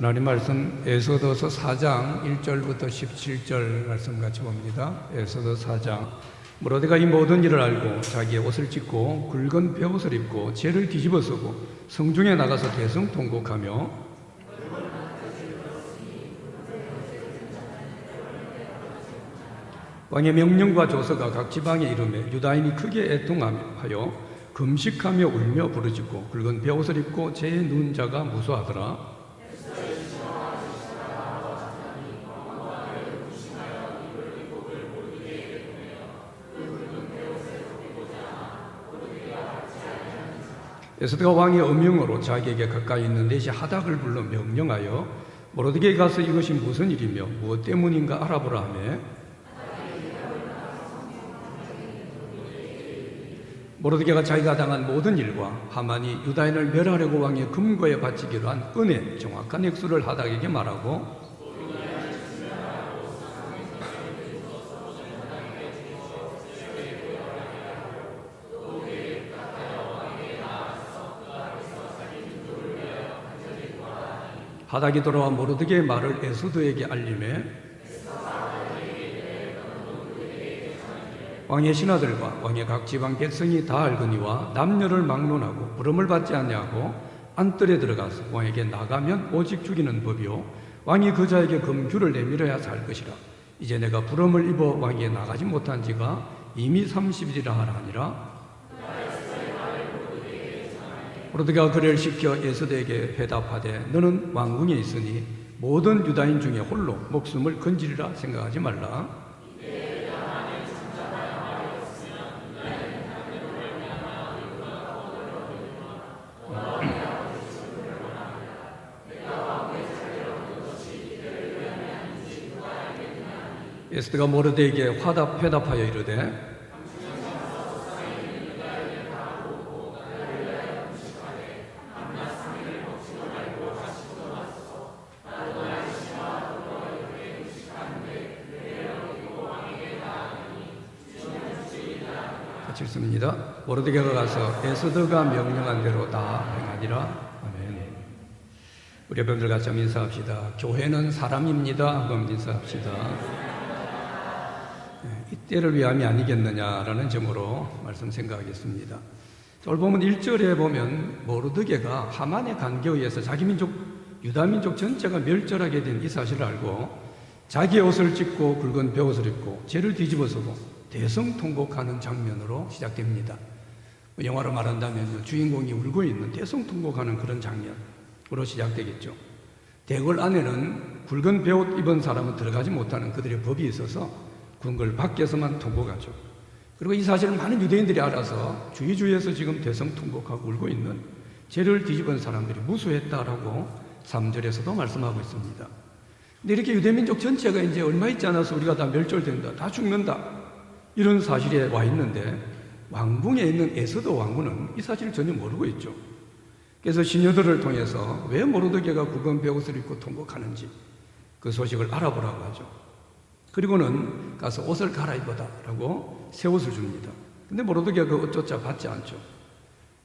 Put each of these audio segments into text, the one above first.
하나님 말씀 에스더서 4장 1절부터 17절 말씀 같이 봅니다. 에스더 4장. 모르드가 이 모든 일을 알고 자기의 옷을 찢고 굵은 베옷을 입고 죄를 뒤집어 쓰고 성중에 나가서 대성통곡하며 왕의 명령과 조서가 각 지방에 이르매 유다인이 크게 애통하여 금식하며 울며 부르짖고 굵은 베옷을 입고 죄에 누운 자가 무수하더라. 에스더가 왕의 음명으로 자기에게 가까이 있는 넷이 하닥을 불러 명령하여 모르드게에 가서 이것이 무슨 일이며 무엇 때문인가 알아보라 하며 모르드게가 자기가 당한 모든 일과 하만이 유다인을 멸하려고 왕의 금고에 바치기로 한 은의 정확한 액수를 하닥에게 말하고 하닥이 돌아와 모르드게의 말을 에스더에게 알림해 왕의 신하들과 왕의 각 지방 백성이 다 알거니와 남녀를 막론하고 부름을 받지 아니하고 안뜰에 들어가서 왕에게 나가면 오직 죽이는 법이요 왕이 그 자에게 금규를 내밀어야 살 것이라. 이제 내가 부름을 입어 왕에게 나가지 못한 지가 이미 30일이라 하니라. 모르드게가 그를 시켜 에스더에게 회답하되 너는 왕궁에 있으니 모든 유다인 중에 홀로 목숨을 건지리라 생각하지 말라. 에스더가 모르드게에게 회답하여 이르되 같이 읽습니다. 모르드게가 가서 에스더가 명령한 대로 다 행하니라. 아멘. 우리 여러분들 같이 한번 인사합시다. 교회는 사람입니다. 한번 인사합시다. 이때를 위함이 아니겠느냐라는 점으로 말씀 생각하겠습니다. 오늘 보면 1절에 보면 모르드게가 하만의 관계에 의해서 자기 민족, 유다 민족 전체가 멸절하게 된 이 사실을 알고 자기의 옷을 찢고 굵은 베옷을 입고 죄를 뒤집어 쓰고 대성통곡하는 장면으로 시작됩니다. 영화로 말한다면 주인공이 울고 있는 대성통곡하는 그런 장면으로 시작되겠죠. 대궐 안에는 굵은 베옷 입은 사람은 들어가지 못하는 그들의 법이 있어서 궁궐 밖에서만 통곡하죠. 그리고 이 사실을 많은 유대인들이 알아서 주위에서 지금 대성통곡하고 울고 있는 죄를 뒤집은 사람들이 무수했다라고 3절에서도 말씀하고 있습니다. 근데 이렇게 유대민족 전체가 이제 얼마 있지 않아서 우리가 다 멸절된다, 다 죽는다 이런 사실에 와 있는데 왕궁에 있는 에스더 왕후는 이 사실을 전혀 모르고 있죠. 그래서 시녀들을 통해서 왜 모르드게가 굵은 베옷을 입고 통곡하는지 그 소식을 알아보라고 하죠. 그리고는 가서 옷을 갈아입어다라고 새 옷을 줍니다. 근데 모르드게가 그 옷조차 받지 않죠.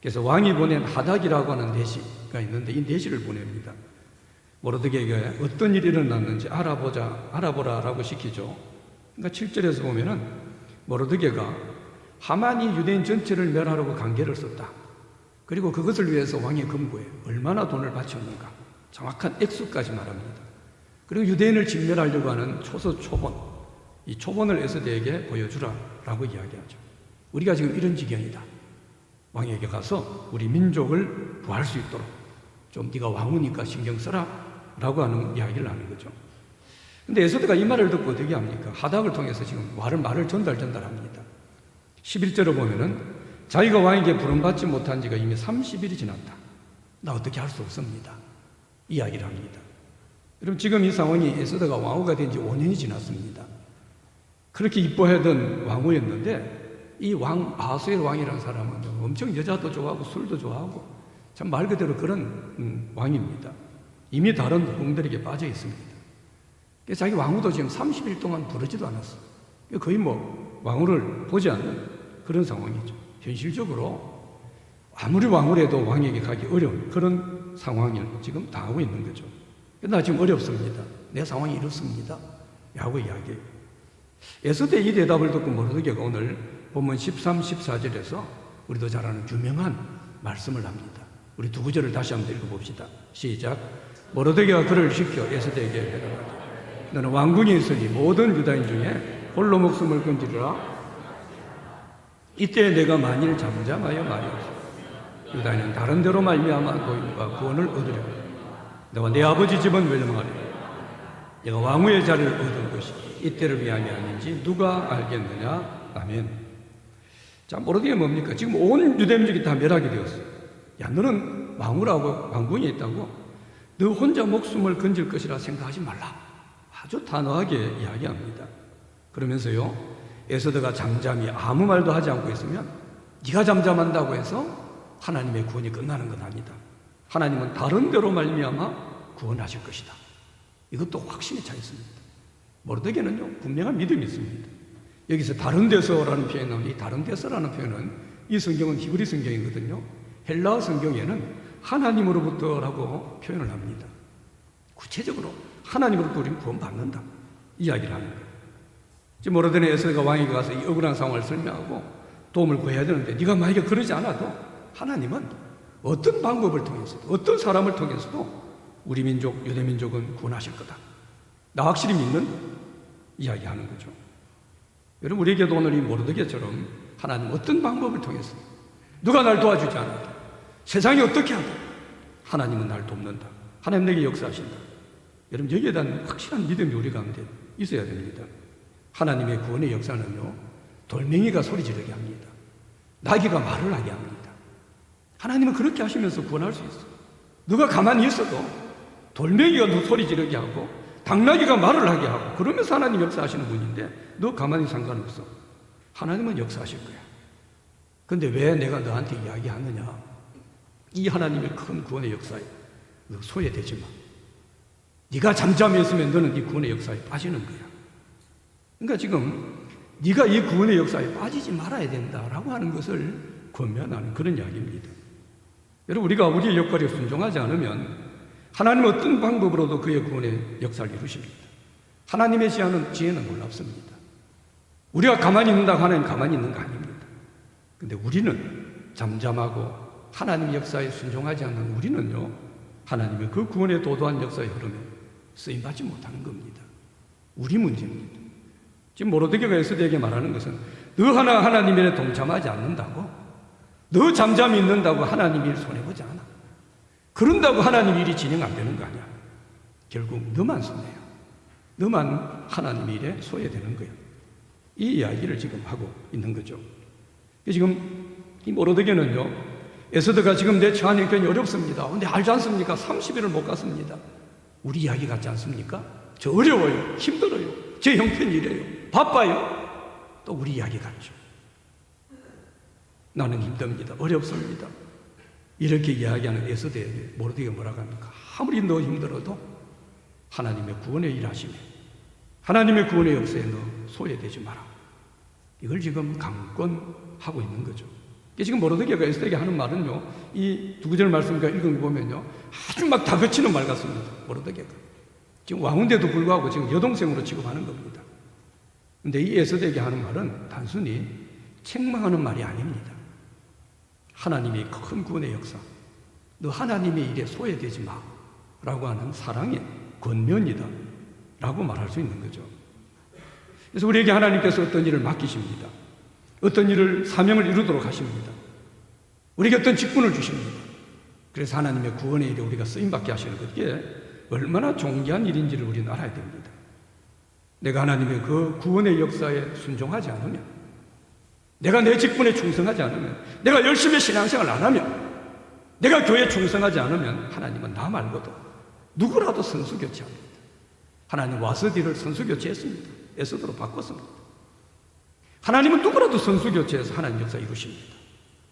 그래서 왕이 보낸 하닥이라고 하는 내시가 있는데 이 내시를 보냅니다. 모르드게에게 어떤 일이 일어났는지 알아보라라고 시키죠. 그러니까 7절에서 보면은 모르드게가 하만이 유대인 전체를 멸하려고 관계를 썼다. 그리고 그것을 위해서 왕의 금고에 얼마나 돈을 바쳤는가 정확한 액수까지 말합니다. 그리고 유대인을 진멸하려고 하는 초본, 이 초본을 에스더에게 보여주라라고 이야기하죠. 우리가 지금 이런 지경이다. 왕에게 가서 우리 민족을 구할 수 있도록 좀 네가 왕후니까 신경 써라 라고 하는 이야기를 하는 거죠. 근데 에스더가 이 말을 듣고 어떻게 합니까? 하닥을 통해서 지금 말을 전달합니다. 11절을 보면은 자기가 왕에게 부름받지 못한 지가 이미 30일이 지났다. 나 어떻게 할 수 없습니다. 이야기를 합니다. 여러분 지금 이 상황이 에스더가 왕후가 된 지 5년이 지났습니다. 그렇게 이뻐하던 왕후였는데 이 왕 아하수엘 왕이라는 사람은 엄청 여자도 좋아하고 술도 좋아하고 참 말 그대로 그런 왕입니다. 이미 다른 공들에게 빠져 있습니다. 그래서 자기 왕후도 지금 30일 동안 부르지도 않았어. 거의 왕후를 보지 않는 그런 상황이죠. 현실적으로 아무리 왕후를 해도 왕에게 가기 어려운 그런 상황을 지금 당하고 있는 거죠. 나 지금 어렵습니다. 내 상황이 이렇습니다. 라고 이야기해요. 에스더의 이 대답을 듣고 모르드게가 오늘 본문 13, 14절에서 우리도 잘 아는 유명한 말씀을 합니다. 우리 두 구절을 다시 한번 읽어봅시다. 시작. 모르드게가 그를 시켜 에스더에게 대답하되 너는 왕궁에 있으니 모든 유다인 중에 홀로 목숨을 건지리라. 이때 내가 만일 잠잠하여 말이었소. 유다인은 다른 데로 말미암아 도임과 구원을 얻으려. 너와 내 아버지 집은 멸망하리라. 내가 왕후의 자리를 얻은 것이 이때를 위함이 아닌지 누가 알겠느냐. 아멘. 자, 모르드게가 뭡니까? 지금 온 유대민족이 다 멸하게 되었어. 야, 너는 왕후라고 왕궁에 있다고 너 혼자 목숨을 건질 것이라 생각하지 말라. 아주 단호하게 이야기합니다. 그러면서요, 에스더가 잠잠히 아무 말도 하지 않고 있으면 네가 잠잠한다고 해서 하나님의 구원이 끝나는 건 아니다. 하나님은 다른 데로 말미암아 구원하실 것이다. 이것도 확신에 차 있습니다. 모르드게는요, 분명한 믿음이 있습니다. 여기서 다른 데서라는 표현이 나오는데 이 다른 데서라는 표현은 이 성경은 히브리 성경이거든요. 헬라어 성경에는 하나님으로부터라고 표현을 합니다. 구체적으로 하나님으로부터 우리는 구원받는다 이야기를 하는 거예요. 지금 모르드게 에스더가 왕에게 가서 이 억울한 상황을 설명하고 도움을 구해야 되는데 네가 만약에 그러지 않아도 하나님은 어떤 방법을 통해서도 어떤 사람을 통해서도 우리 민족, 유대민족은 구원하실 거다. 나 확실히 믿는 이야기하는 거죠. 여러분, 우리에게도 오늘 이 모르드게처럼 하나님 어떤 방법을 통해서 누가 날 도와주지 않아도 세상이 어떻게 하든 하나님은 날 돕는다. 하나님 내게 역사하신다. 여러분, 여기에 대한 확실한 믿음이 우리 가운데 있어야 됩니다. 하나님의 구원의 역사는요, 돌멩이가 소리 지르게 합니다. 나귀가 말을 하게 합니다. 하나님은 그렇게 하시면서 구원할 수 있어. 너가 가만히 있어도 돌멩이가 너 소리 지르게 하고 당나귀가 말을 하게 하고 그러면서 하나님 역사하시는 분인데 너 가만히 상관없어. 하나님은 역사하실 거야. 근데 왜 내가 너한테 이야기하느냐? 이 하나님의 큰 구원의 역사에 너 소외되지 마. 네가 잠잠히 있으면 너는 이 구원의 역사에 빠지는 거야. 그러니까 지금 네가 이 구원의 역사에 빠지지 말아야 된다라고 하는 것을 권면하는 그런 이야기입니다. 여러분, 우리가 우리의 역할에 순종하지 않으면 하나님은 어떤 방법으로도 그의 구원의 역사를 이루십니다. 하나님의 지혜는 놀랍습니다. 우리가 가만히 있는다고 하나님 가만히 있는 거 아닙니다. 근데 우리는 잠잠하고 하나님의 역사에 순종하지 않는 우리는요, 하나님의 그 구원의 도도한 역사의 흐름에 쓰임받지 못하는 겁니다. 우리 문제입니다. 지금 모르드게가 에스더에게 말하는 것은 너 하나님 일에 동참하지 않는다고, 너 잠잠히 있는다고 하나님 일 손해보지 않아. 그런다고 하나님 일이 진행 안 되는 거 아니야. 결국 너만 손해야. 너만 하나님 일에 소외되는 거야. 이 이야기를 지금 하고 있는 거죠. 지금 이 모르드게는요, 에스더가 지금 내 처한 형편이 어렵습니다. 근데 알지 않습니까? 30일을 못 갔습니다. 우리 이야기 같지 않습니까? 저 어려워요. 힘들어요. 제 형편이 이래요. 바빠요. 또 우리 이야기 같죠. 나는 힘듭니다. 어렵습니다. 이렇게 이야기하는 에스더에게 모르드게가 뭐라고 합니까? 아무리 너 힘들어도 하나님의 구원의 일하심에, 하나님의 구원의 역사에 너 소외되지 마라. 이걸 지금 강권하고 있는 거죠. 지금 모르드게가 에스더에게 하는 말은요, 이 두 구절 말씀과 읽어보면요, 아주 막 다그치는 말 같습니다. 모르드게가 지금 왕인데도 불구하고 지금 여동생으로 취급하는 겁니다. 근데 이 에스더에게 하는 말은 단순히 책망하는 말이 아닙니다. 하나님의 큰 구원의 역사, 너 하나님의 일에 소외되지 마 라고 하는 사랑의 권면이다 라고 말할 수 있는 거죠. 그래서 우리에게 하나님께서 어떤 일을 맡기십니다. 어떤 일을 사명을 이루도록 하십니다. 우리에게 어떤 직분을 주십니다. 그래서 하나님의 구원의 일에 우리가 쓰임받게 하시는 것이 얼마나 존귀한 일인지를 우리는 알아야 됩니다. 내가 하나님의 그 구원의 역사에 순종하지 않으면, 내가 내 직분에 충성하지 않으면, 내가 열심히 신앙생활을 안 하면, 내가 교회에 충성하지 않으면 하나님은 나 말고도 누구라도 선수교체합니다. 하나님 와서디를 선수교체했습니다. 에스더로 바꿨습니다. 하나님은 누구라도 선수교체해서 하나님 역사 이루십니다.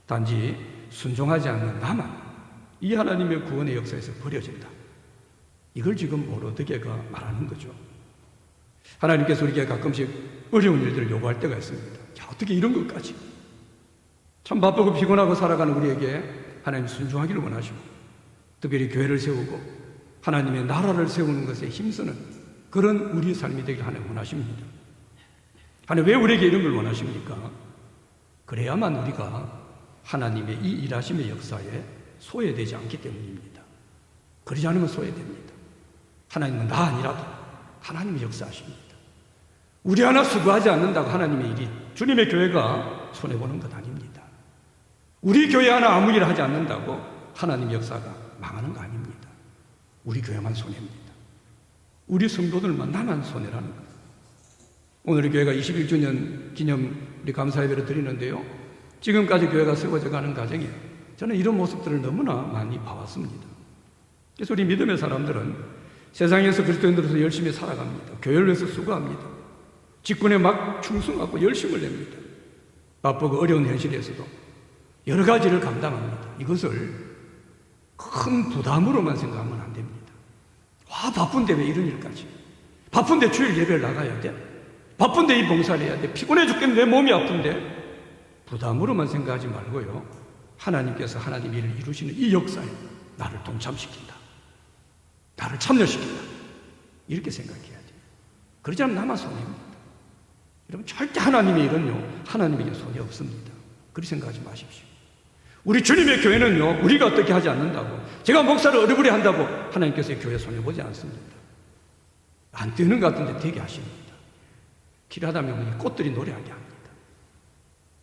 단지 순종하지 않는 나만 이 하나님의 구원의 역사에서 버려진다. 이걸 지금 모르드게가 말하는 거죠. 하나님께서 우리에게 가끔씩 어려운 일들을 요구할 때가 있습니다. 야, 어떻게 이런 것까지? 참 바쁘고 피곤하고 살아가는 우리에게 하나님 순종하기를 원하시고, 특별히 교회를 세우고 하나님의 나라를 세우는 것에 힘쓰는 그런 우리의 삶이 되길 하나님 원하십니다. 하나님 왜 우리에게 이런 걸 원하십니까? 그래야만 우리가 하나님의 이 일하심의 역사에 소외되지 않기 때문입니다. 그러지 않으면 소외됩니다. 하나님은 나 아니라도 하나님이 역사하십니다. 우리 하나 수고하지 않는다고 하나님의 일이, 주님의 교회가 손해보는 것 아닙니다. 우리 교회 하나 아무 일 하지 않는다고 하나님의 역사가 망하는 거 아닙니다. 우리 교회만 손해입니다. 우리 성도들만, 나만 손해라는 거예요. 오늘 교회가 21주년 기념 우리 감사 예배를 드리는데요, 지금까지 교회가 세워져 가는 과정에 저는 이런 모습들을 너무나 많이 봐왔습니다. 그래서 우리 믿음의 사람들은 세상에서 그리스도인으로서 열심히 살아갑니다. 교회를 위해서 수고합니다. 직분에 막 충성하고 열심을 냅니다. 바쁘고 어려운 현실에서도 여러 가지를 감당합니다. 이것을 큰 부담으로만 생각하면 안 됩니다. 와, 바쁜데 왜 이런 일까지? 바쁜데 주일 예배를 나가야 돼? 바쁜데 이 봉사를 해야 돼? 피곤해 죽겠는데 왜 몸이 아픈데? 부담으로만 생각하지 말고요, 하나님께서 하나님 일을 이루시는 이 역사에 나를 동참시킨다, 나를 참여시킨다, 이렇게 생각해야 돼요. 그러지 않으면 나만 손해입니다. 여러분, 절대 하나님의 일은요, 하나님에게 손해 없습니다. 그렇게 생각하지 마십시오. 우리 주님의 교회는요, 우리가 어떻게 하지 않는다고, 제가 목사를 어리부리 한다고 하나님께서 이 교회 손해보지 않습니다. 안 되는 것 같은데 되게 하십니다. 길하다 보면 꽃들이 노래하게 합니다.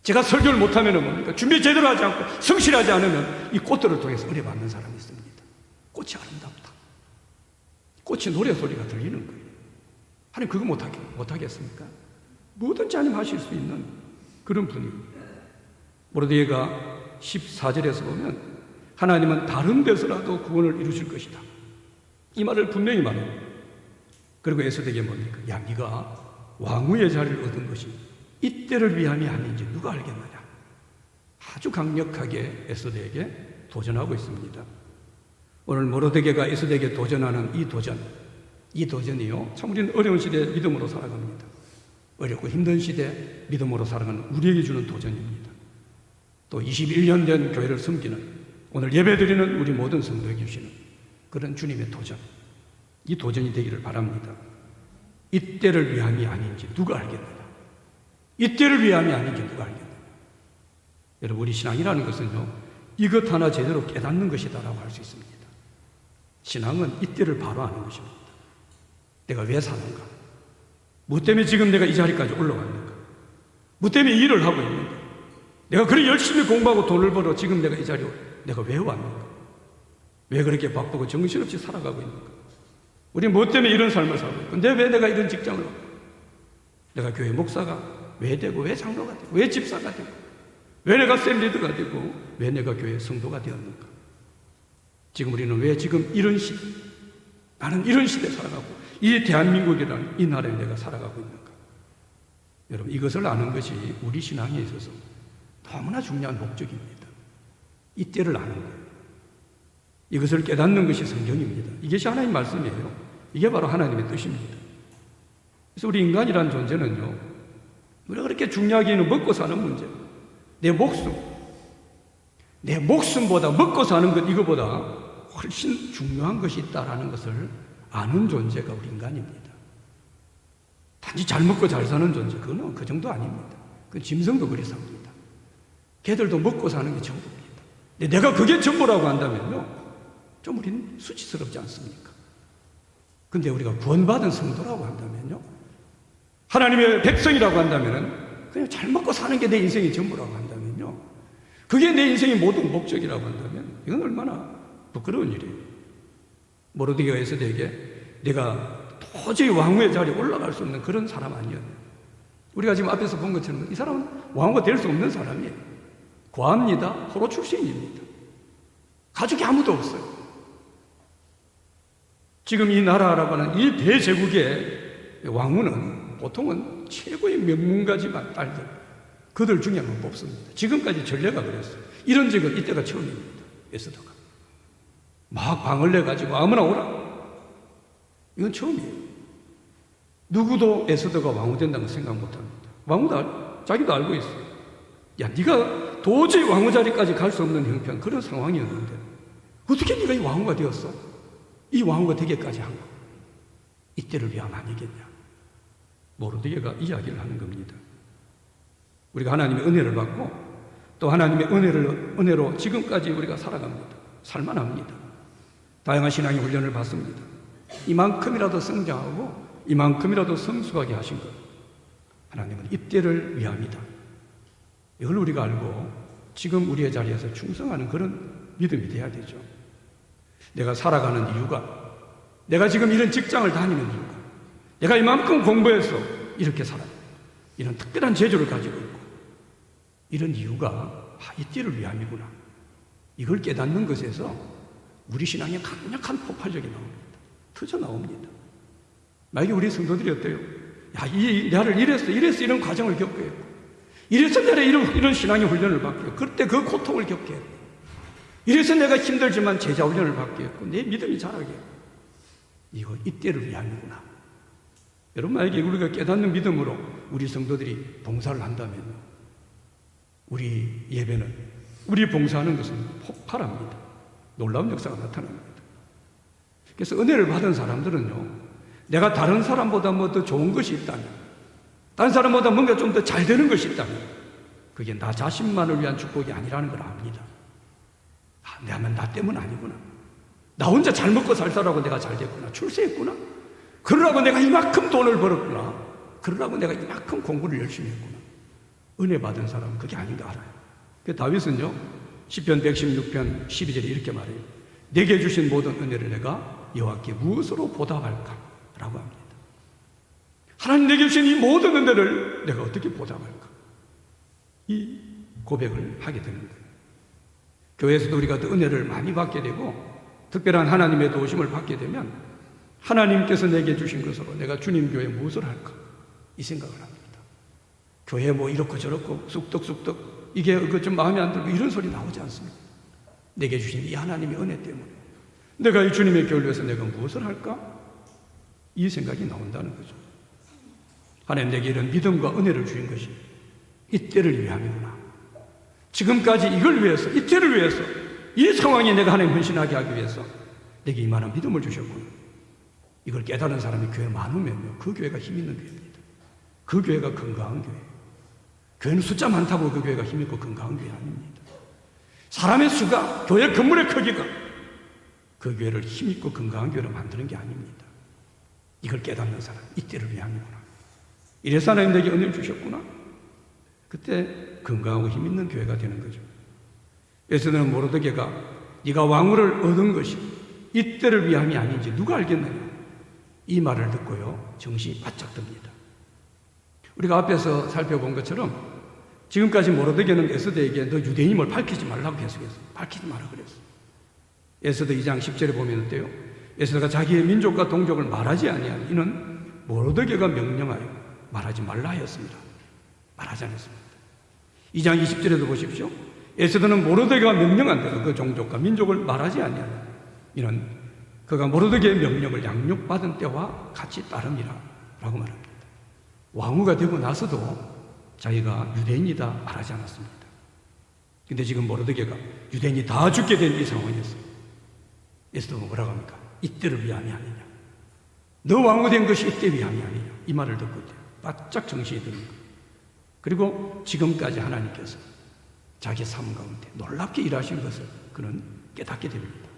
제가 설교를 못하면 뭡니까? 준비 제대로 하지 않고 성실하지 않으면 이 꽃들을 통해서 은혜 받는 사람이 있습니다. 꽃이 아름답다, 꽃이 노래 소리가 들리는 거예요. 하나님 그거 못하겠습니까? 뭐든지 하나님 하실 수 있는 그런 분입니다. 모르드게가 14절에서 보면 하나님은 다른 데서라도 구원을 이루실 것이다, 이 말을 분명히 말해요. 그리고 에스더에게 뭡니까? 야, 네가 왕후의 자리를 얻은 것이 이때를 위함이 아닌지 누가 알겠느냐. 아주 강력하게 에스더에게 도전하고 있습니다. 오늘 모르드게가 에스더에게 도전하는 이 도전이요, 참 우리는 어려운 시대에 믿음으로 살아갑니다. 어렵고 힘든 시대 믿음으로 살아가는 우리에게 주는 도전입니다. 또 21년 된 교회를 섬기는, 오늘 예배드리는 우리 모든 성도에게 주시는 그런 주님의 도전, 이 도전이 되기를 바랍니다. 이때를 위함이 아닌지 누가 알겠느냐. 이때를 위함이 아닌지 누가 알겠느냐. 여러분, 우리 신앙이라는 것은요, 이것 하나 제대로 깨닫는 것이다라고 할 수 있습니다. 신앙은 이때를 바로 아는 것입니다. 내가 왜 사는가? 뭐 때문에 지금 내가 이 자리까지 올라왔는가? 뭐 때문에 일을 하고 있는가? 내가 그렇게 열심히 공부하고 돈을 벌어 지금 내가 이 자리에 내가 왜 왔는가? 왜 그렇게 바쁘고 정신없이 살아가고 있는가? 우리 뭐 때문에 이런 삶을 살고 있고, 근데 왜 내가 이런 직장을 얻고, 내가 교회 목사가 왜 되고, 왜 장로가 되고, 왜 집사가 되고, 왜 내가 셀리드가 되고, 왜 내가 교회 성도가 되었는가? 지금 우리는 왜 지금 이런 시대, 나는 이런 시대에 살아가고 이 대한민국이라는 이 나라에 내가 살아가고 있는가? 여러분, 이것을 아는 것이 우리 신앙에 있어서 너무나 중요한 목적입니다. 이때를 아는 거예요. 이것을 깨닫는 것이 성경입니다. 이것이 하나님 말씀이에요. 이게 바로 하나님의 뜻입니다. 그래서 우리 인간이라는 존재는요, 우리가 그렇게 중요하게는 먹고 사는 문제, 내 목숨보다 먹고 사는 것, 이거보다 훨씬 중요한 것이 있다라는 것을 아는 존재가 우리 인간입니다. 단지 잘 먹고 잘 사는 존재, 그거는 그 정도 아닙니다. 그 짐승도 그리 삽니다. 걔들도 먹고 사는 게 전부입니다. 근데 내가 그게 전부라고 한다면요, 좀 우리는 수치스럽지 않습니까? 근데 우리가 구원받은 성도라고 한다면요, 하나님의 백성이라고 한다면은 그냥 잘 먹고 사는 게 내 인생의 전부라고 한다면요, 그게 내 인생의 모든 목적이라고 한다면 이건 얼마나 부끄러운 일이에요. 모르드게가 에스더에게 내가 도저히 왕후의 자리에 올라갈 수 없는 그런 사람 아니었네. 우리가 지금 앞에서 본 것처럼 이 사람은 왕후가 될 수 없는 사람이에요. 고아입니다. 호로 출신입니다. 가족이 아무도 없어요. 지금 이 나라라고 하는 이 대제국의 왕후는 보통은 최고의 명문가지만 딸들, 그들 중에만 뽑습니다. 지금까지 전례가 그랬어요. 이런 적은 이때가 처음입니다. 에스더가 막 방을 내가지고 아무나 오라, 이건 처음이에요. 누구도 에스더가 왕후 된다고 생각 못합니다. 왕후도 자기도 알고 있어요. 야, 네가 도저히 왕후 자리까지 갈 수 없는 형편, 그런 상황이었는데 어떻게 네가 이 왕후가 되었어? 이 왕후가 되게까지 한 거. 이때를 위함 아니겠냐. 모르드게가 이야기를 하는 겁니다. 우리가 하나님의 은혜를 받고 또 하나님의 은혜로 지금까지 우리가 살아갑니다. 살만합니다. 다양한 신앙의 훈련을 받습니다. 이만큼이라도 성장하고 이만큼이라도 성숙하게 하신 것. 하나님은 이때를 위함이다. 이걸 우리가 알고 지금 우리의 자리에서 충성하는 그런 믿음이 돼야 되죠. 내가 살아가는 이유가, 내가 지금 이런 직장을 다니는 이유가, 내가 이만큼 공부해서 이렇게 살아요. 이런 특별한 재주를 가지고 있고, 이런 이유가 이때를 위함이구나. 이걸 깨닫는 것에서 우리 신앙에 강력한 폭발력이 나옵니다. 터져 나옵니다. 만약에 우리 성도들이 어때요? 야, 나를 이래서 이런 과정을 겪게 했고, 이래서 내가 이런 신앙의 훈련을 받게 했고, 그때 그 고통을 겪게 했고, 이래서 내가 힘들지만 제자 훈련을 받게 했고, 내 믿음이 자라게 했고, 이거 이때를 위함이구나. 여러분, 만약에 우리가 깨닫는 믿음으로 우리 성도들이 봉사를 한다면 우리 예배는, 우리 봉사하는 것은 폭발합니다. 놀라운 역사가 나타납니다. 그래서 은혜를 받은 사람들은요, 내가 다른 사람보다 뭐 더 좋은 것이 있다면, 다른 사람보다 뭔가 좀 더 잘 되는 것이 있다면, 그게 나 자신만을 위한 축복이 아니라는 걸 압니다. 나 때문 아니구나. 나 혼자 잘 먹고 살 사라고 내가 잘 됐구나. 출세했구나. 그러라고 내가 이만큼 돈을 벌었구나. 그러라고 내가 이만큼 공부를 열심히 했구나. 은혜 받은 사람은 그게 아닌가 알아요. 그 다윗은요, 시편 116편 12절에 이렇게 말해요. 내게 주신 모든 은혜를 내가 여호와께 무엇으로 보답할까? 라고 합니다. 하나님 내게 주신 이 모든 은혜를 내가 어떻게 보답할까? 이 고백을 하게 되는 거예요. 교회에서도 우리가 또 은혜를 많이 받게 되고 특별한 하나님의 도우심을 받게 되면 하나님께서 내게 주신 것으로 내가 주님 교회에 무엇을 할까? 이 생각을 합니다. 교회 뭐 이렇고 저렇고 쑥떡쑥떡 이게 좀 마음에 안 들고 이런 소리 나오지 않습니다. 내게 주신 이 하나님의 은혜 때문에 내가 이 주님의 교회를 위해서 내가 무엇을 할까? 이 생각이 나온다는 거죠. 하나님 내게 이런 믿음과 은혜를 주신 것이 이때를 위함이구나. 지금까지 이걸 위해서, 이때를 위해서, 이 상황에 내가 하나님 헌신하게 하기 위해서 내게 이만한 믿음을 주셨구나. 이걸 깨달은 사람이 교회에 많으면요, 그 교회가 힘 있는 교회입니다. 그 교회가 건강한 교회. 교회는 숫자 많다고 그 교회가 힘 있고 건강한 교회 아닙니다. 사람의 수가, 교회 건물의 크기가 그 교회를 힘 있고 건강한 교회로 만드는 게 아닙니다. 이걸 깨닫는 사람, 이때를 위함이구나. 이래서 하나님 내게 은혜를 주셨구나. 그때 건강하고 힘 있는 교회가 되는 거죠. 에스더는 모르드게가 네가 왕후를 얻은 것이 이때를 위함이 아닌지 누가 알겠느냐. 이 말을 듣고요, 정신이 바짝 듭니다. 우리가 앞에서 살펴본 것처럼 지금까지 모르드게는 에스더에게 너 유대인임을 밝히지 말라고 계속했어요. 밝히지 마라 그랬어요. 에스더 2장 10절에 보면 어때요? 에스더가 자기의 민족과 동족을 말하지 아니한 이는 모르드게가 명령하여 말하지 말라 하였습니다. 말하지 않았습니다. 2장 20절에도 보십시오. 에스더는 모르드게가 명령한 대로 그 종족과 민족을 말하지 아니한 이는 그가 모르드게의 명령을 양육받은 때와 같이 따름이라 라고 말합니다. 왕후가 되고 나서도 자기가 유대인이다 말하지 않았습니다. 근데 지금 모르드게가 유대인이 다 죽게 된 이 상황이었어요. 에스더가 뭐라고 합니까? 이때를 위함이 아니냐. 너 왕후 된 것이 이때 위함이 아니냐. 이 말을 듣고 바짝 정신이 드는 거예요. 그리고 지금까지 하나님께서 자기 삶 가운데 놀랍게 일하신 것을 그는 깨닫게 됩니다.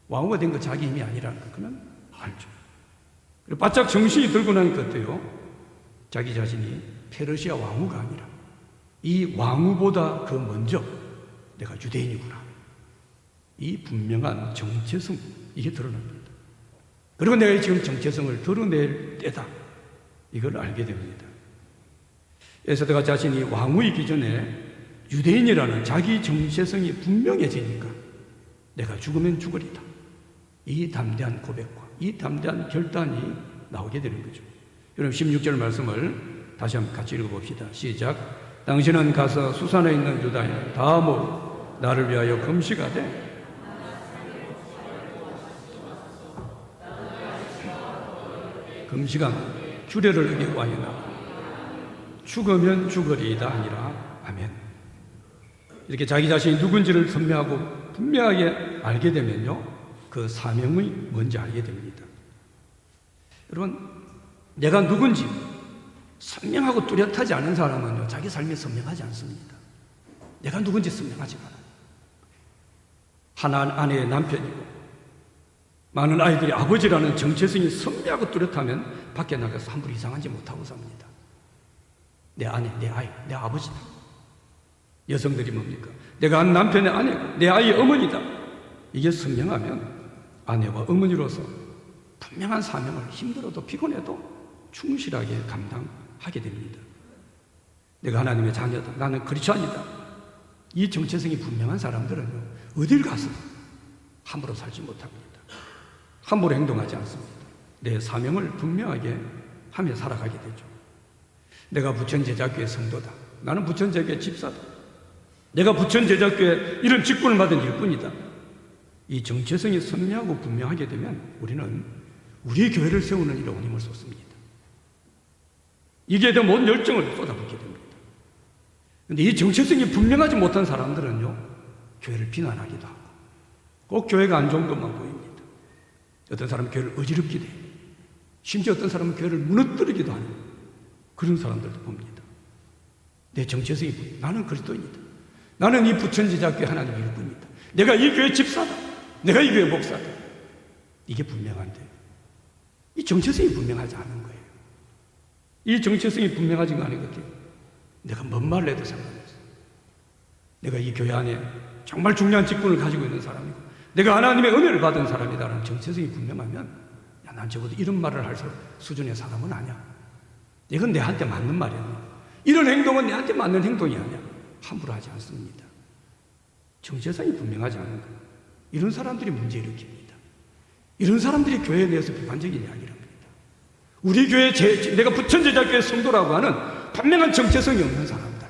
왕후가 된 것 자기 힘이 아니라는 걸 그는 알죠. 그리고 바짝 정신이 들고 나니까 어때요? 자기 자신이 페르시아 왕후가 아니라 이 왕후보다 그 먼저 내가 유대인이구나. 이 분명한 정체성, 이게 드러납니다. 그리고 내가 지금 정체성을 드러낼 때다. 이걸 알게 됩니다. 에스더가 자신이 왕후이기 전에 유대인이라는 자기 정체성이 분명해지니까 내가 죽으면 죽으리다. 이 담대한 고백과 이 담대한 결단이 나오게 되는 거죠. 여러분 16절 말씀을 다시 한번 같이 읽어봅시다. 시작. 당신은 가서 수산에 있는 유다인 다 모으고 나를 위하여 금식하되 금식한 주례를 어기고 하였나 죽으면 죽으리이다 아니라. 아멘. 이렇게 자기 자신이 누군지를 선명하고 분명하게 알게 되면요, 그 사명이 뭔지 알게 됩니다. 여러분, 내가 누군지 선명하고 뚜렷하지 않은 사람은요, 자기 삶이 선명하지 않습니다. 내가 누군지 선명하지 않아요. 하나 아내의 남편이고 많은 아이들이 아버지라는 정체성이 선명하고 뚜렷하면 밖에 나가서 함부로 이상한 짓 못하고 삽니다. 내 아내, 내 아이, 내 아버지다. 여성들이 뭡니까? 내가 한 남편의 아내고 내 아이의 어머니다. 이게 선명하면 아내와 어머니로서 분명한 사명을 힘들어도 피곤해도 충실하게 감당하게 됩니다. 내가 하나님의 자녀다. 나는 크리스찬이다. 이 정체성이 분명한 사람들은요, 어딜 가서 함부로 살지 못합니다. 함부로 행동하지 않습니다. 내 사명을 분명하게 하며 살아가게 되죠. 내가 부천제자교회 성도다. 나는 부천제자교회 집사다. 내가 부천제자교회 이런 직분을 받은 일꾼이다. 이 정체성이 선명하고 분명하게 되면 우리는 우리 교회를 세우는 일에 온 힘을 쏟습니다. 이게 더 모든 열정을 쏟아붓게 됩니다. 그런데 이 정체성이 분명하지 못한 사람들은요, 교회를 비난하기도 하고 꼭 교회가 안 좋은 것만 보입니다. 어떤 사람은 교회를 어지럽기도 해요. 심지어 어떤 사람은 교회를 무너뜨리기도 하는 그런 사람들도 봅니다. 내 정체성이 나는 그리스도인이다. 나는 이 부천제자교회 하나님의 일꾼이다. 내가 이 교회 집사다. 내가 이 교회 목사다. 이게 분명한데 이 정체성이 분명하지 않은 거예요. 이 정체성이 분명하지 않은 것이 내가 뭔 말을 해도 상관없어. 내가 이 교회 안에 정말 중요한 직분을 가지고 있는 사람이고 내가 하나님의 은혜를 받은 사람이다라는 정체성이 분명하면 야, 난 적어도 이런 말을 할 수준의 사람은 아니야. 이건 내한테 맞는 말이 아니야. 이런 행동은 내한테 맞는 행동이 아니야. 함부로 하지 않습니다. 정체성이 분명하지 않은 거예요. 이런 사람들이 문제 일으킵니다. 이런 사람들이 교회에 대해서 비판적인 이야기를 합니다. 우리 교회 내가 부천제자교회 성도라고 하는 분명한 정체성이 없는 사람들,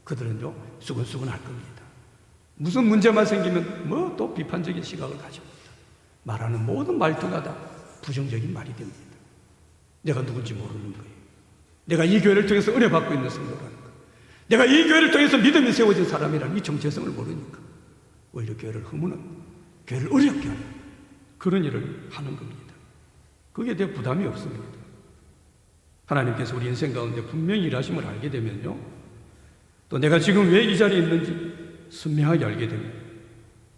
그들은요 수근수근 할 겁니다. 무슨 문제만 생기면 뭐 또 비판적인 시각을 가지고 말하는 모든 말투가 다 부정적인 말이 됩니다. 내가 누군지 모르는 거예요. 내가 이 교회를 통해서 은혜 받고 있는 성도라는 거, 내가 이 교회를 통해서 믿음이 세워진 사람이라는 이 정체성을 모르니까 오히려 교회를 허무는, 교회를 어렵게 하는 그런 일을 하는 겁니다. 거기에 대해 부담이 없습니다. 하나님께서 우리 인생 가운데 분명히 일하심을 알게 되면요, 또 내가 지금 왜 이 자리에 있는지 선명하게 알게 됩니다.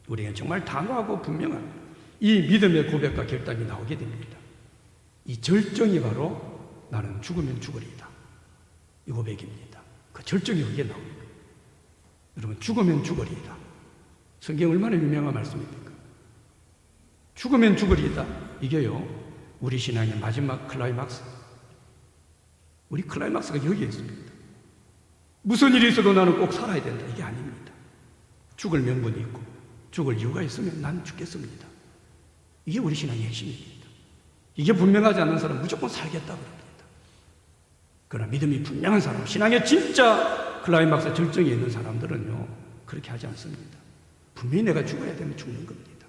우리는 정말 단호하고 분명한 이 믿음의 고백과 결단이 나오게 됩니다. 이 절정이 바로 나는 죽으면 죽으리이다. 이 고백입니다. 그 절정이 여기에 나옵니다. 여러분, 죽으면 죽으리이다. 성경 얼마나 유명한 말씀입니까? 죽으면 죽으리이다. 이게요, 우리 신앙의 마지막 클라이막스. 우리 클라이막스가 여기에 있습니다. 무슨 일이 있어도 나는 꼭 살아야 된다. 이게 아닙니다. 죽을 명분이 있고 죽을 이유가 있으면 난 죽겠습니다. 이게 우리 신앙의 핵심입니다. 이게 분명하지 않는 사람은 무조건 살겠다고 합니다. 그러나 믿음이 분명한 사람, 신앙의 진짜 클라이막스 절정에 있는 사람들은요, 그렇게 하지 않습니다. 분명히 내가 죽어야 되면 죽는 겁니다.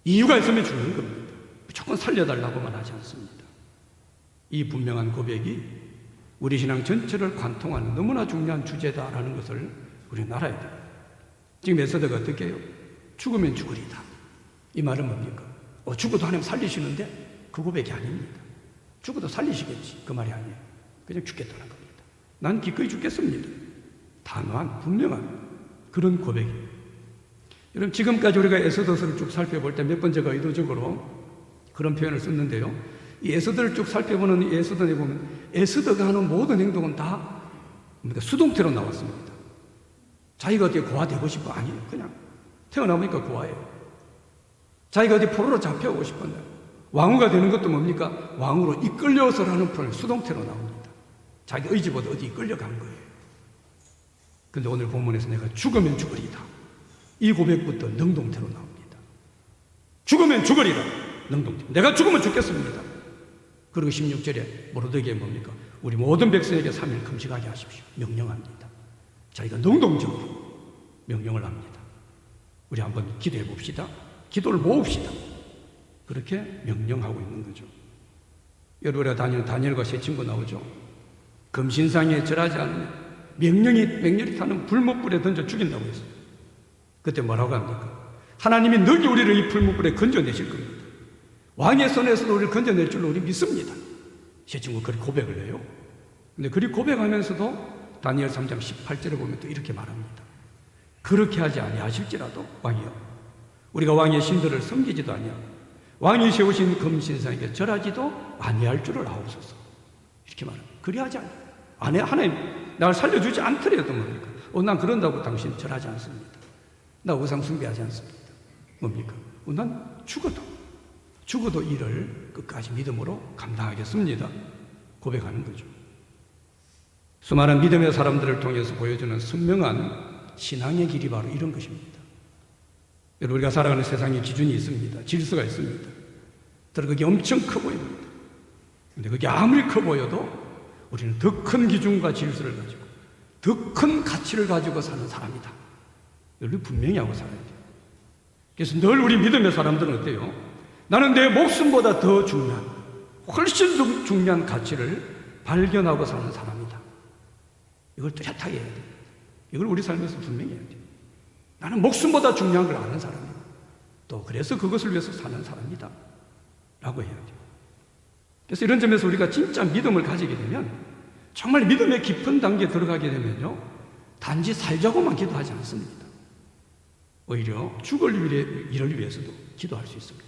이유가 있으면 죽는 겁니다. 무조건 살려달라고만 하지 않습니다. 이 분명한 고백이 우리 신앙 전체를 관통하는 너무나 중요한 주제다라는 것을 우리는 알아야 돼요. 지금 에스더가 어떻게 해요? 죽으면 죽으리다. 이 말은 뭡니까? 죽어도 하나님 살리시는데 그 고백이 아닙니다. 죽어도 살리시겠지. 그 말이 아니에요. 그냥 죽겠다는 겁니다. 난 기꺼이 죽겠습니다. 단호한 분명한 그런 고백입니다. 여러분, 지금까지 우리가 에스더서를 쭉 살펴볼 때 몇 번 제가 의도적으로 그런 표현을 썼는데요, 이 에스더를 쭉 살펴보는 이 에스더에 보면 에스더가 하는 모든 행동은 다 수동태로 나왔습니다. 자기가 어떻게 고아되고 싶어? 아니에요. 그냥 태어나보니까 고아예요. 자기가 어디 포로로 잡혀오고 싶었나요? 왕후가 되는 것도 뭡니까? 왕으로 이끌려서라는 표현, 수동태로 나옵니다. 자기 의지보다 어디 이끌려간 거예요. 근데 오늘 본문에서 내가 죽으면 죽으리다. 이 고백부터 능동태로 나옵니다. 죽으면 죽으리라. 능동태. 내가 죽으면 죽겠습니다. 그리고 16절에 모르드게에 뭡니까? 우리 모든 백성에게 3일 금식하게 하십시오. 명령합니다. 자기가 능동적으로 명령을 합니다. 우리 한번 기도해 봅시다. 기도를 모읍시다. 그렇게 명령하고 있는 거죠. 여러분이 다니엘과 세 친구 나오죠. 금신상에 절하지 않으면 명령이 타는 불못불에 던져 죽인다고 했어요. 그때 뭐라고 합니까? 하나님이 너희 우리를 이 풀무불에 건져내실 겁니다. 왕의 손에서도 우리를 건져낼 줄로 우리 믿습니다. 제 친구 그렇게 고백을 해요. 근데 그리 고백하면서도 다니엘 3장 18절에 보면 또 이렇게 말합니다. 그렇게 하지 아니하실지라도 왕이여, 우리가 왕의 신들을 섬기지도 아니하고 왕이 세우신 금신상에게 절하지도 아니할 줄을 아옵소서. 이렇게 말합니다. 그리하지 아니하요. 하나님 나를 살려주지 않더라도 뭡니까? 난 그런다고 당신 절하지 않습니다. 나 우상 숭배하지 않습니다. 뭡니까? 난 죽어도 이를 끝까지 믿음으로 감당하겠습니다. 고백하는 거죠. 수많은 믿음의 사람들을 통해서 보여주는 선명한 신앙의 길이 바로 이런 것입니다. 여러분, 우리가 살아가는 세상에 기준이 있습니다. 질서가 있습니다. 그게 엄청 커 보입니다. 근데 그게 아무리 커 보여도 우리는 더 큰 기준과 질서를 가지고 더 큰 가치를 가지고 사는 사람이다. 여러분, 분명히 하고 살아야 돼요. 그래서 늘 우리 믿음의 사람들은 어때요? 나는 내 목숨보다 더 중요한, 훨씬 더 중요한 가치를 발견하고 사는 사람이다. 이걸 뚜렷하게 해야 돼요. 이걸 우리 삶에서 분명히 해야 돼요. 나는 목숨보다 중요한 걸 아는 사람이고 또 그래서 그것을 위해서 사는 사람이다 라고 해야 돼요. 그래서 이런 점에서 우리가 진짜 믿음을 가지게 되면, 정말 믿음의 깊은 단계에 들어가게 되면요, 단지 살자고만 기도하지 않습니다. 오히려 죽을 일을 위해서도 기도할 수 있습니다.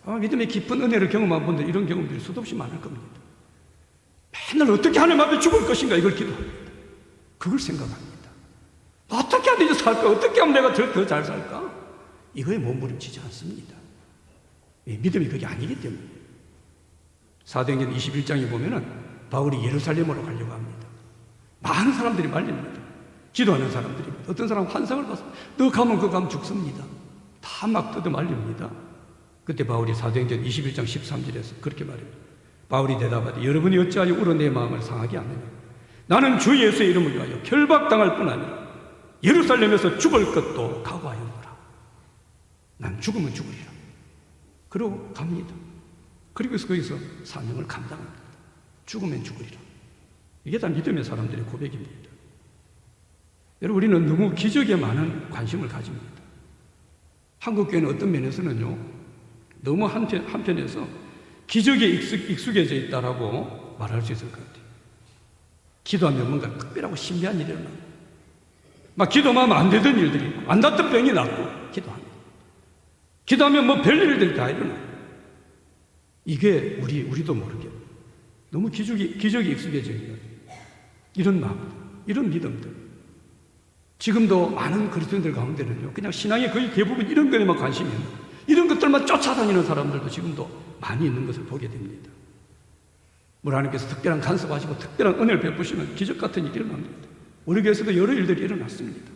아마 믿음의 깊은 은혜를 경험한 분들 이런 경험들이 수도 없이 많을 겁니다. 맨날 어떻게 하나님 앞에 죽을 것인가 이걸 기도합니다. 그걸 생각합니다. 어떻게 하면 이제 살까? 어떻게 하면 내가 더 잘 살까? 이거에 몸부림치지 않습니다. 믿음이 그게 아니기 때문에. 사도행전 21장에 보면은 바울이 예루살렘으로 가려고 합니다. 많은 사람들이 말립니다. 기도하는 사람들이. 어떤 사람은 환상을 봐서 너 가면 그 가면 죽습니다. 다 막 뜯어 말립니다. 그때 바울이 사도행전 21장 13절에서 그렇게 말합니다. 바울이 대답하되 여러분이 어찌하여 울어 내 마음을 상하게 하느냐. 나는 주 예수의 이름을 위하여 결박당할 뿐 아니라 예루살렘에서 죽을 것도 각오하였노라. 난 죽으면 죽으리라. 그러고 갑니다. 그리고 거기서 사명을 감당합니다. 죽으면 죽으리라. 이게 다 믿음의 사람들의 고백입니다. 여러분, 우리는 너무 기적에 많은 관심을 가집니다. 한국교회는 어떤 면에서는요, 너무 한편에서 기적에 익숙해져 있다라고 말할 수 있을 것 같아요. 기도하면 뭔가 특별하고 신비한 일이 일어나고, 막 기도만 하면 안 되던 일들이 있고, 안 낫던 병이 낫고, 기도합니다. 기도하면 뭐 별일들이 다 일어나요. 이게 우리도 모르게 너무 기적이 익숙해져 있는 이런 마음, 이런 믿음들. 지금도 많은 그리스도인들 가운데는요, 그냥 신앙의 거의 대부분 이런 것에만 관심이 있는, 이런 것들만 쫓아다니는 사람들도 지금도 많이 있는 것을 보게 됩니다. 물 하나님께서 특별한 간섭하시고 특별한 은혜를 베푸시면 기적 같은 일이 일어납니다. 우리 교회에서도 여러 일들이 일어났습니다.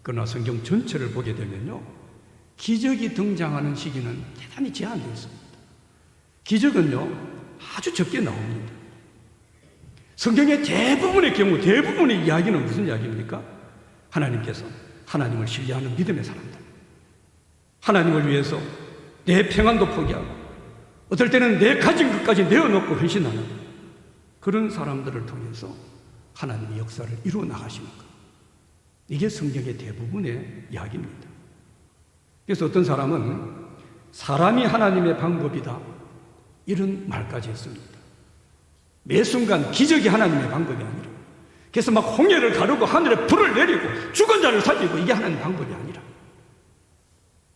그러나 성경 전체를 보게 되면요, 기적이 등장하는 시기는 대단히 제한되어 있습니다. 기적은요, 아주 적게 나옵니다. 성경의 대부분의 경우, 대부분의 이야기는 무슨 이야기입니까? 하나님께서 하나님을 신뢰하는 믿음의 사람들, 하나님을 위해서 내 평안도 포기하고 어떨 때는 내 가진 것까지 내어놓고 헌신하는 그런 사람들을 통해서 하나님의 역사를 이루어 나가시는 것. 이게 성경의 대부분의 이야기입니다. 그래서 어떤 사람은 사람이 하나님의 방법이다, 이런 말까지 했습니다. 매 순간 기적이 하나님의 방법이 아니라, 그래서 막 홍해를 가르고 하늘에 불을 내리고 죽은 자를 살리고 이게 하나님의 방법이 아니라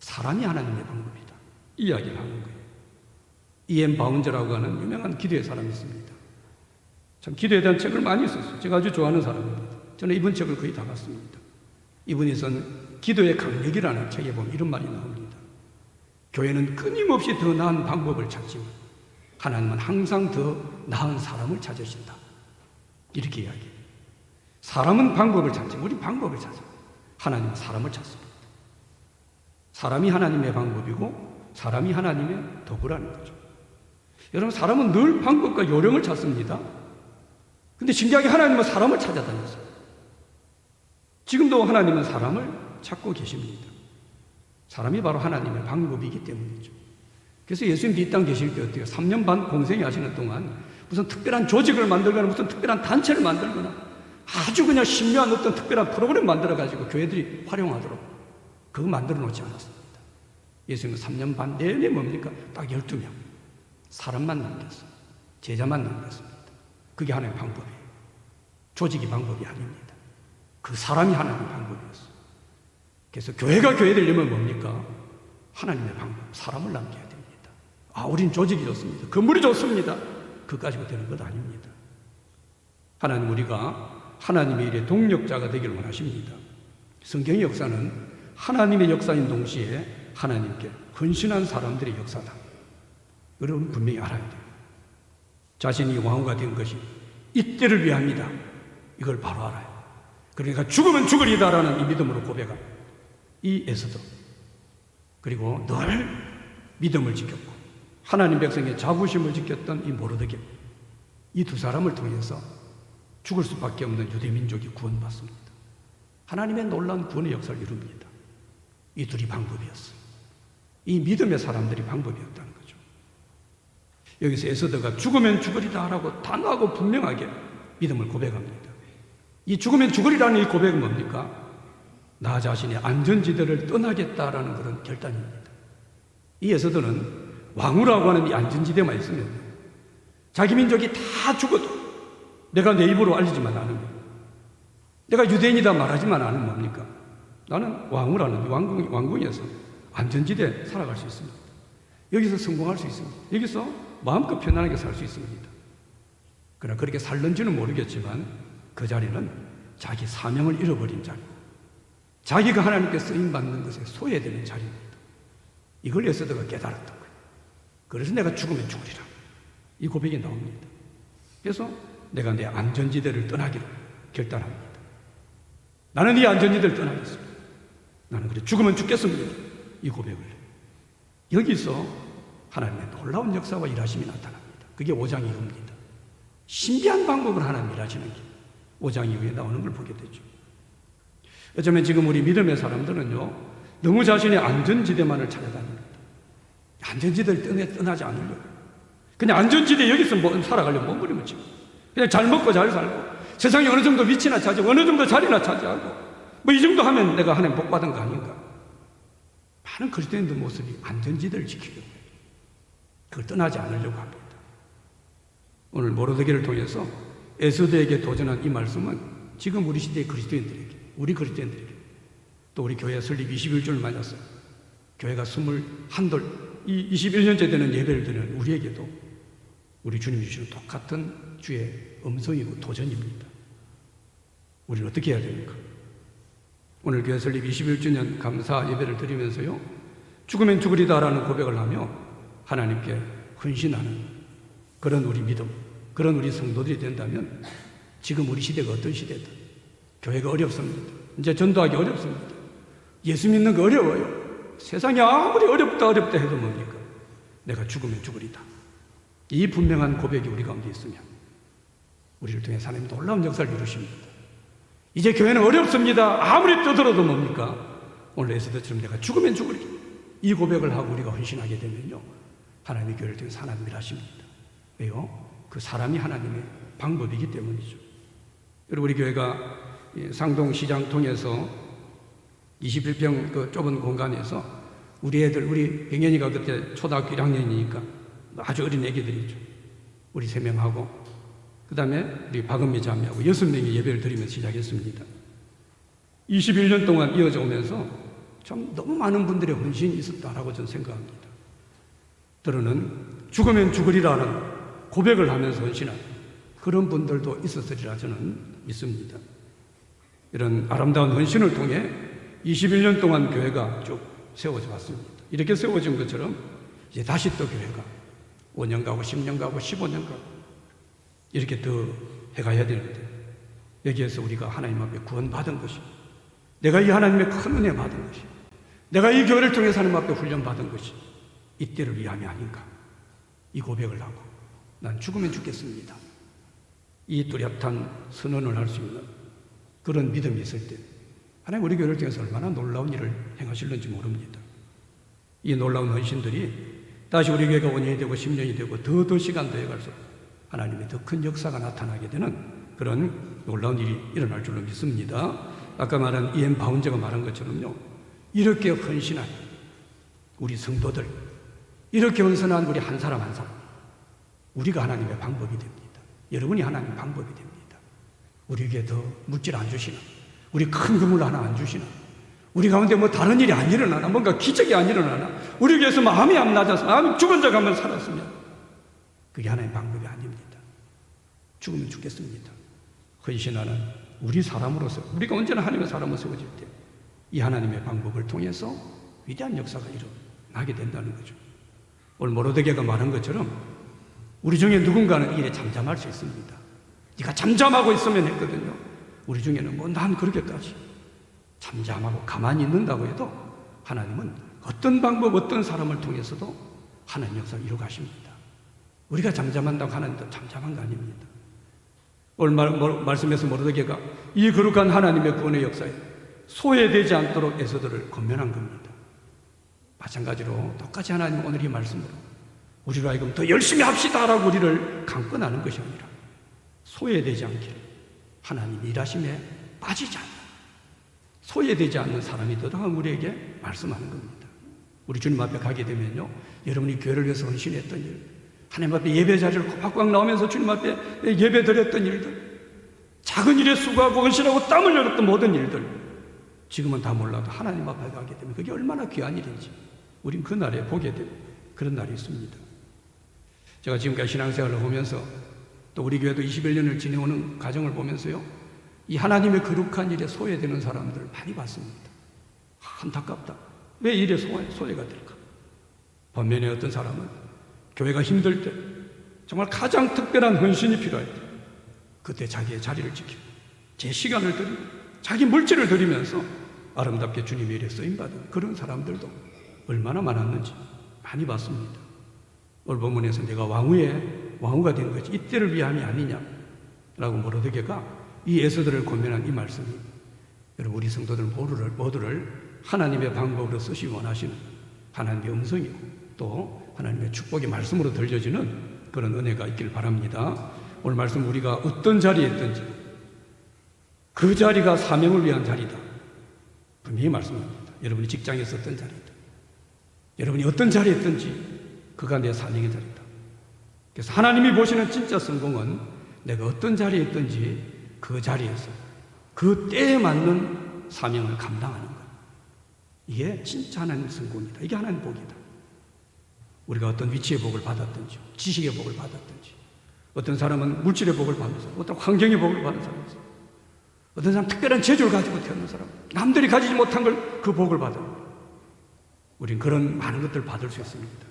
사람이 하나님의 방법이다, 이 이야기를 하는 거예요. E.M. 바운저라고 하는 유명한 기도의 사람이 있습니다. 참 기도에 대한 책을 많이 썼어요. 제가 아주 좋아하는 사람입니다. 저는 이분 책을 거의 다 봤습니다. 이분이 쓴 기도의 강력이라는 책에 보면 이런 말이 나옵니다. 교회는 끊임없이 더 나은 방법을 찾지만 하나님은 항상 더 나은 사람을 찾으신다, 이렇게 이야기해요. 사람은 방법을 찾지만 우리 방법을 찾아요. 하나님은 사람을 찾습니다. 사람이 하나님의 방법이고 사람이 하나님의 도구라는 거죠. 여러분, 사람은 늘 방법과 요령을 찾습니다. 근데 신기하게 하나님은 사람을 찾아다녔어요. 지금도 하나님은 사람을 찾고 계십니다. 사람이 바로 하나님의 방법이기 때문이죠. 그래서 예수님 이 땅 계실 때 어때요? 3년 반 공생이 하시는 동안 무슨 특별한 조직을 만들거나 무슨 특별한 단체를 만들거나 아주 그냥 신묘한 어떤 특별한 프로그램 만들어가지고 교회들이 활용하도록 그거 만들어 놓지 않았습니다. 예수님은 3년 반 내내 뭡니까? 딱 12명. 사람만 남겼어요. 제자만 남겼습니다. 그게 하나님의 방법이에요. 조직이 방법이 아닙니다. 그 사람이 하나님의 방법이었어요. 그래서 교회가 교회 되려면 뭡니까? 하나님의 방법, 사람을 남겨야 됩니다. 우린 조직이 좋습니다. 건물이 좋습니다. 그거 가지고 되는 것 아닙니다. 하나님, 우리가 하나님의 일의 동력자가 되기를 원하십니다. 성경의 역사는 하나님의 역사인 동시에 하나님께 헌신한 사람들의 역사다. 여러분 분명히 알아야 돼요. 자신이 왕후가 된 것이 이때를 위함이다. 이걸 바로 알아요. 그러니까 죽으면 죽으리다라는 이 믿음으로 고백한 이 에스더, 그리고 늘 믿음을 지켰고 하나님 백성의 자부심을 지켰던 이 모르드게, 이 두 사람을 통해서 죽을 수밖에 없는 유대민족이 구원받습니다. 하나님의 놀라운 구원의 역사를 이룹니다. 이 둘이 방법이었어요. 이 믿음의 사람들이 방법이었다는 거죠. 여기서 에스더가 죽으면 죽으리다라고 단호하고 분명하게 믿음을 고백합니다. 이 죽으면 죽으리라는 이 고백은 뭡니까? 나 자신의 안전지대를 떠나겠다라는 그런 결단입니다. 이 에스더는 왕후라고 하는 이 안전지대만 있으면 자기 민족이 다 죽어도 내가 내 입으로 알리지만 않으면, 내가 유대인이다 말하지만 않으면 뭡니까? 나는 왕후라는 이 왕궁에서 안전지대에 살아갈 수 있습니다. 여기서 성공할 수 있습니다. 여기서 마음껏 편안하게 살 수 있습니다. 그러나 그렇게 살는지는 모르겠지만 그 자리는 자기 사명을 잃어버린 자리, 자기가 하나님께 쓰임받는 것에 소외되는 자리입니다. 이걸 에스더가 깨달았던 거예요. 그래서 내가 죽으면 죽으리라, 이 고백이 나옵니다. 그래서 내가 내 안전지대를 떠나기로 결단합니다. 나는 이 안전지대를 떠나겠습니다. 나는 그래 죽으면 죽겠습니다. 이 고백을 해요. 여기서 하나님의 놀라운 역사와 일하심이 나타납니다. 그게 5장 이후입니다. 신비한 방법으로 하나님 일하시는 게 5장 이후에 나오는 걸 보게 되죠. 어쩌면 지금 우리 믿음의 사람들은요, 너무 자신의 안전지대만을 찾아다닙니다. 안전지대를 떠나지 않으려고. 그냥 안전지대 여기서 살아가려면 몸부림을 치고, 그냥 잘 먹고 잘 살고, 세상에 어느 정도 위치나 차지하고, 어느 정도 자리나 차지하고, 이 정도 하면 내가 하나님 복 받은 거 아닌가. 많은 그리스도인들 모습이 안전지대를 지키려고 해요. 그걸 떠나지 않으려고 합니다. 오늘 모르드게를 통해서 에스더에게 도전한 이 말씀은 지금 우리 시대의 그리스도인들에게, 우리 그리스도인들에게, 또 우리 교회 설립 21주를 맞았어요. 교회가 21돌, 이 21년째 되는 예배를 드리는 우리에게도 우리 주님이 주시는 똑같은 주의 음성이고 도전입니다. 우리는 어떻게 해야 됩니까? 오늘 교회 설립 21주년 감사 예배를 드리면서요, 죽으면 죽으리다라는 고백을 하며 하나님께 헌신하는 그런 우리 믿음, 그런 우리 성도들이 된다면 지금 우리 시대가 어떤 시대든 교회가 어렵습니다. 이제 전도하기 어렵습니다. 예수 믿는 거 어려워요. 세상이 아무리 어렵다 해도 뭡니까? 내가 죽으면 죽으리다. 이 분명한 고백이 우리 가운데 있으면 우리를 통해 하나님 놀라운 역사를 이루십니다. 이제 교회는 어렵습니다. 아무리 떠들어도 뭡니까? 오늘 에스더처럼 내가 죽으면 죽으리다. 이 고백을 하고 우리가 헌신하게 되면요, 하나님의 교회를 통해서 하나님 일하십니다. 왜요? 그 사람이 하나님의 방법이기 때문이죠. 여러분, 우리 교회가 상동시장 통해서 21평 그 좁은 공간에서 우리 애들, 우리 병현이가 그때 초등학교 1학년이니까 아주 어린 애기들이죠. 우리 3명하고 그 다음에 우리 박은미 자매하고 6명이 예배를 드리면서 시작했습니다. 21년 동안 이어져 오면서 참 너무 많은 분들의 헌신이 있었다라고 저는 생각합니다. 때로는 죽으면 죽으리라는 고백을 하면서 헌신한 그런 분들도 있었으리라 저는 믿습니다. 이런 아름다운 헌신을 통해 21년 동안 교회가 쭉 세워져 왔습니다. 이렇게 세워진 것처럼 이제 다시 또 교회가 5년 가고 10년 가고 15년 가고 이렇게 더 해가야 되는데, 여기에서 우리가 하나님 앞에 구원받은 것이, 내가 이 하나님의 큰 은혜 받은 것이, 내가 이 교회를 통해서 하나님 앞에 훈련받은 것이 이때를 위함이 아닌가, 이 고백을 하고 난 죽으면 죽겠습니다, 이 뚜렷한 선언을 할 수 있는 그런 믿음이 있을 때 하나님 우리 교회를 통해서 얼마나 놀라운 일을 행하실는지 모릅니다. 이 놀라운 헌신들이 다시 우리 교회가 5년이 되고 10년이 되고 더 시간 더해갈수록 하나님의 더 큰 역사가 나타나게 되는 그런 놀라운 일이 일어날 줄로 믿습니다. 아까 말한 이엠 바운제가 말한 것처럼요, 이렇게 헌신한 우리 성도들, 이렇게 헌신한 우리 한 사람 한 사람, 우리가 하나님의 방법이 됩니다. 여러분이 하나님의 방법이 됩니다. 우리에게 더 물질 안 주시나? 우리 큰 건물 하나 안 주시나? 우리 가운데 뭐 다른 일이 안 일어나나? 뭔가 기적이 안 일어나나? 우리 위해서 마음이 안 낮아서 마음이 죽은 자가 한번 살았으면 그게 하나님의 방법이 아닙니다. 죽으면 죽겠습니다. 헌신하는 우리 사람으로서, 우리가 언제나 하나님의 사람으로 세워질 때 이 하나님의 방법을 통해서 위대한 역사가 일어나게 된다는 거죠. 오늘 모로데게가 말한 것처럼 우리 중에 누군가는 일에 잠잠할 수 있습니다. 네가 잠잠하고 있으면 했거든요. 우리 중에는 뭐 난 그렇게까지 잠잠하고 가만히 있는다고 해도 하나님은 어떤 방법, 어떤 사람을 통해서도 하나님 역사를 이루어 가십니다. 우리가 잠잠한다고 하나님도 잠잠한 거 아닙니다. 오늘 말씀에서 모로데게가 이 거룩한 하나님의 구원의 역사에 소외되지 않도록 에스더를 권면한 겁니다. 마찬가지로 똑같이 하나님은 오늘 이 말씀으로 우리로 하여금 더 열심히 합시다라고 우리를 강권하는 것이 아니라 소외되지 않기를, 하나님 일하심에 빠지지 않는, 소외되지 않는 사람이 되도록 우리에게 말씀하는 겁니다. 우리 주님 앞에 가게 되면요, 여러분이 교회를 위해서 헌신했던 일, 하나님 앞에 예배 자리를 꽉꽉 나오면서 주님 앞에 예배 드렸던 일들, 작은 일에 수고하고 헌신하고 땀을 흘렸던 모든 일들, 지금은 다 몰라도 하나님 앞에 가게 되면 그게 얼마나 귀한 일인지 우린 그 날에 보게 되는 그런 날이 있습니다. 제가 지금까지 신앙생활을 보면서 또 우리 교회도 21년을 지내오는 과정을 보면서요, 이 하나님의 거룩한 일에 소외되는 사람들을 많이 봤습니다. 안타깝다. 왜 일에 소외가 될까? 반면에 어떤 사람은 교회가 힘들 때 정말 가장 특별한 헌신이 필요할 때 그때 자기의 자리를 지키고 제 시간을 드리고 자기 물질을 드리면서 아름답게 주님의 일에 쓰임받은 그런 사람들도 얼마나 많았는지 많이 봤습니다. 오늘 본문에서 내가 왕후가 된 것이 이때를 위함이 아니냐라고 모로데게가 이 에스더를 권면한 이 말씀이 여러분 우리 성도들 모두를 하나님의 방법으로 쓰시기 원하시는 하나님의 음성이고 또 하나님의 축복의 말씀으로 들려지는 그런 은혜가 있길 바랍니다. 오늘 말씀 우리가 어떤 자리에 있든지 그 자리가 사명을 위한 자리다, 분명히 말씀합니다. 여러분이 직장에 있었던 자리다, 여러분이 어떤 자리에 있든지 그가 내 사명의 자리다. 그래서 하나님이 보시는 진짜 성공은 내가 어떤 자리에 있든지 그 자리에서 그 때에 맞는 사명을 감당하는 것, 이게 진짜 하나님의 성공이다. 이게 하나님의 복이다. 우리가 어떤 위치의 복을 받았든지 지식의 복을 받았든지, 어떤 사람은 물질의 복을 받면서, 어떤 환경의 복을 받은 사람이 있어요. 어떤 사람은 특별한 재주를 가지고 태어난 사람, 남들이 가지지 못한 걸 그 복을 받아요. 우린 그런 많은 것들을 받을 수 있습니다.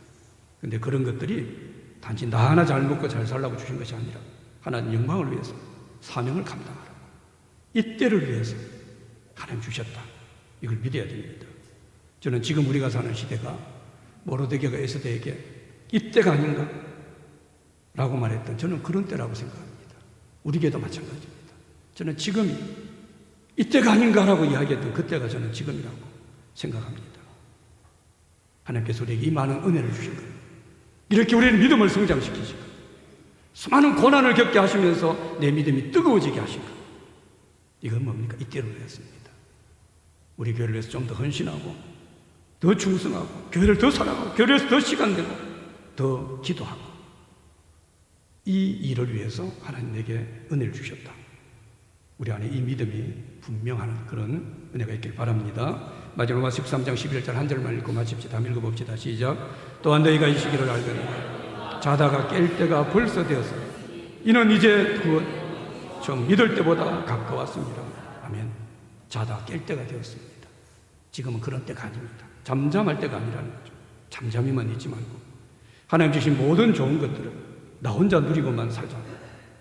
그런데 그런 것들이 단지 나 하나 잘 먹고 잘 살라고 주신 것이 아니라 하나님 영광을 위해서 사명을 감당하라고, 이때를 위해서 하나님 주셨다. 이걸 믿어야 됩니다. 저는 지금 우리가 사는 시대가 모로데게가 에스더에게 이때가 아닌가? 라고 말했던, 저는 그런 때라고 생각합니다. 우리에게도 마찬가지입니다. 저는 지금이 이때가 아닌가라고 이야기했던 그때가 저는 지금이라고 생각합니다. 하나님께서 우리에게 이 많은 은혜를 주신 거예요. 이렇게 우리의 믿음을 성장시키시고 수많은 고난을 겪게 하시면서 내 믿음이 뜨거워지게 하시고, 이건 뭡니까? 이때를 위해서입니다. 우리 교회를 위해서 좀 더 헌신하고 더 충성하고 교회를 더 사랑하고 교회를 위해서 더 시간 내고 더 기도하고, 이 일을 위해서 하나님 내게 은혜를 주셨다. 우리 안에 이 믿음이 분명한 그런 은혜가 있길 바랍니다. 마지막으로 13장 11절 한 절만 읽고 마칩시다. 한번 읽어봅시다. 시작. 또한 너희가 이 시기를 알거니 자다가 깰 때가 벌써 되었어. 이는 이제 좀 믿을 때보다 가까웠습니다. 아멘. 자다가 깰 때가 되었습니다. 지금은 그런 때가 아닙니다. 잠잠할 때가 아니라는 거죠. 잠잠히만 있지 말고 하나님 주신 모든 좋은 것들을 나 혼자 누리고만 살자,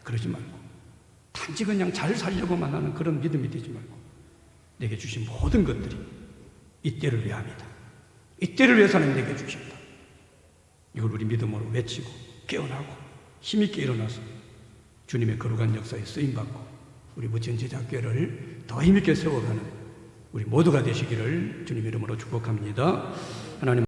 그러지 말고 단지 그냥 잘 살려고만 하는 그런 믿음이 되지 말고 내게 주신 모든 것들이 이때를 위함이다. 이때를 위해서 하나님 내게 주셨다. 이걸 우리 믿음으로 외치고 깨어나고 힘있게 일어나서 주님의 거룩한 역사에 쓰임받고 우리 부천 제자교회를 더 힘있게 세워가는 우리 모두가 되시기를 주님 이름으로 축복합니다. 하나님